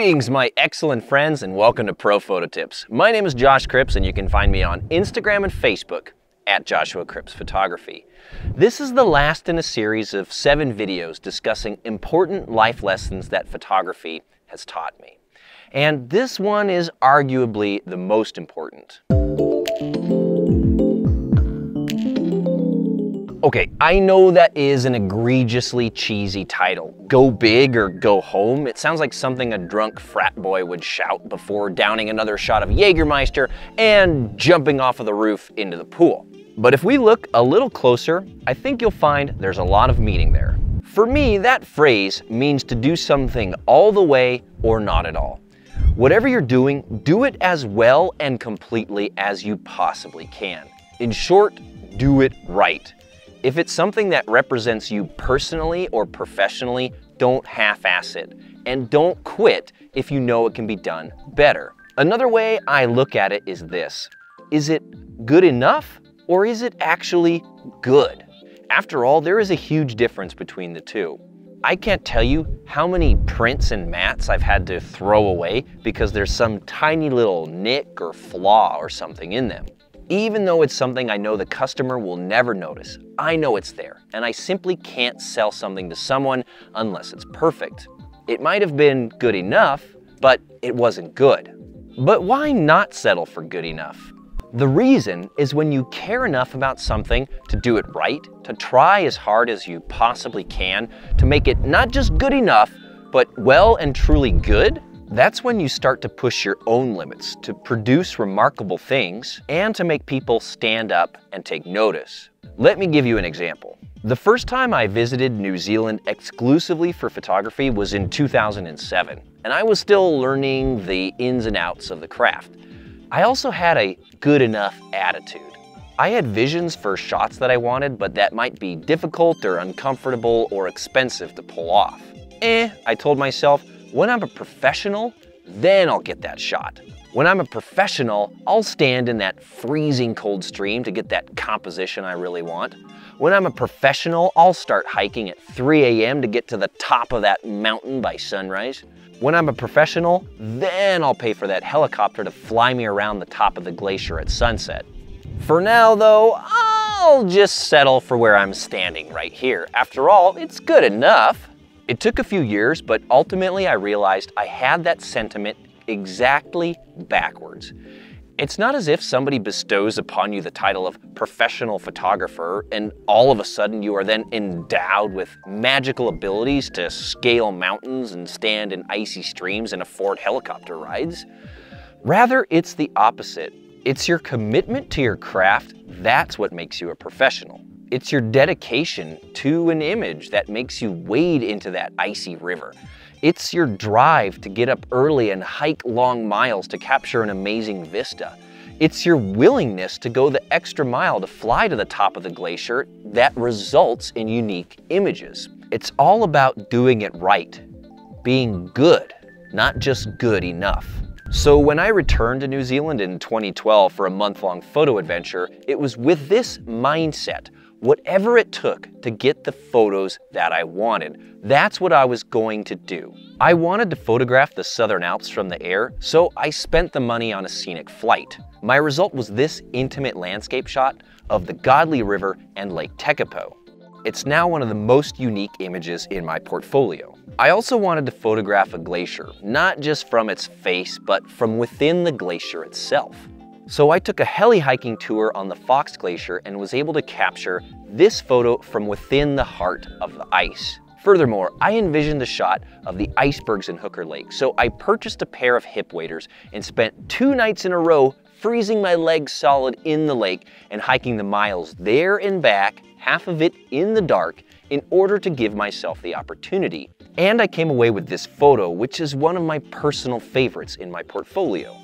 Greetings, my excellent friends, and welcome to Pro Photo Tips. My name is Josh Cripps, and you can find me on Instagram and Facebook at Joshua Cripps Photography. This is the last in a series of 7 videos discussing important life lessons that photography has taught me. And this one is arguably the most important. Okay, I know that is an egregiously cheesy title. Go big or go home. It sounds like something a drunk frat boy would shout before downing another shot of Jägermeister and jumping off of the roof into the pool. But if we look a little closer, I think you'll find there's a lot of meaning there. For me, that phrase means to do something all the way or not at all. Whatever you're doing, do it as well and completely as you possibly can. In short, do it right. If it's something that represents you personally or professionally, don't half-ass it. And don't quit if you know it can be done better. Another way I look at it is this. Is it good enough or is it actually good? After all, there is a huge difference between the two. I can't tell you how many prints and mats I've had to throw away because there's some tiny little nick or flaw or something in them. Even though it's something I know the customer will never notice, I know it's there, and I simply can't sell something to someone unless it's perfect. It might have been good enough, but it wasn't good. But why not settle for good enough? The reason is when you care enough about something to do it right, to try as hard as you possibly can, to make it not just good enough, but well and truly good, that's when you start to push your own limits, to produce remarkable things, and to make people stand up and take notice. Let me give you an example. The first time I visited New Zealand exclusively for photography was in 2007, and I was still learning the ins and outs of the craft. I also had a good enough attitude. I had visions for shots that I wanted, but that might be difficult or uncomfortable or expensive to pull off. I told myself, when I'm a professional, then I'll get that shot. When I'm a professional, I'll stand in that freezing cold stream to get that composition I really want. When I'm a professional, I'll start hiking at 3 a.m. to get to the top of that mountain by sunrise. When I'm a professional, then I'll pay for that helicopter to fly me around the top of the glacier at sunset. For now though, I'll just settle for where I'm standing right here. After all, it's good enough. It took a few years, but ultimately I realized I had that sentiment exactly backwards. It's not as if somebody bestows upon you the title of professional photographer and all of a sudden you are then endowed with magical abilities to scale mountains and stand in icy streams and afford helicopter rides. Rather, it's the opposite. It's your commitment to your craft that's what makes you a professional. It's your dedication to an image that makes you wade into that icy river. It's your drive to get up early and hike long miles to capture an amazing vista. It's your willingness to go the extra mile to fly to the top of the glacier that results in unique images. It's all about doing it right, being good, not just good enough. So when I returned to New Zealand in 2012 for a month-long photo adventure, it was with this mindset. Whatever it took to get the photos that I wanted, that's what I was going to do. I wanted to photograph the Southern Alps from the air, so I spent the money on a scenic flight. My result was this intimate landscape shot of the Godley River and Lake Tekapo. It's now one of the most unique images in my portfolio. I also wanted to photograph a glacier, not just from its face, but from within the glacier itself. So I took a heli hiking tour on the Fox Glacier and was able to capture this photo from within the heart of the ice. Furthermore, I envisioned the shot of the icebergs in Hooker Lake, so I purchased a pair of hip waders and spent 2 nights in a row freezing my legs solid in the lake and hiking the miles there and back, half of it in the dark, in order to give myself the opportunity. And I came away with this photo, which is one of my personal favorites in my portfolio.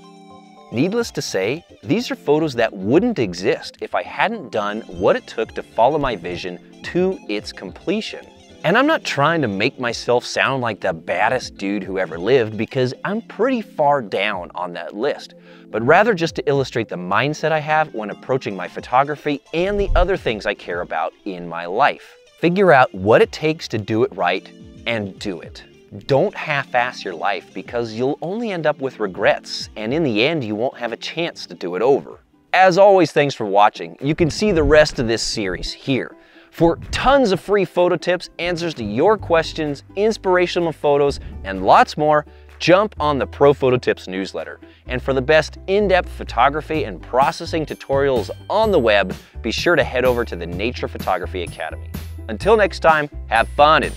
Needless to say, these are photos that wouldn't exist if I hadn't done what it took to follow my vision to its completion. And I'm not trying to make myself sound like the baddest dude who ever lived because I'm pretty far down on that list, but rather just to illustrate the mindset I have when approaching my photography and the other things I care about in my life. Figure out what it takes to do it right and do it. Don't half-ass your life because you'll only end up with regrets, and in the end, you won't have a chance to do it over. As always, thanks for watching. You can see the rest of this series here. For tons of free photo tips, answers to your questions, inspirational photos, and lots more, jump on the Pro Photo Tips newsletter. And for the best in-depth photography and processing tutorials on the web, be sure to head over to the Nature Photography Academy. Until next time, have fun and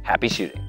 happy shooting.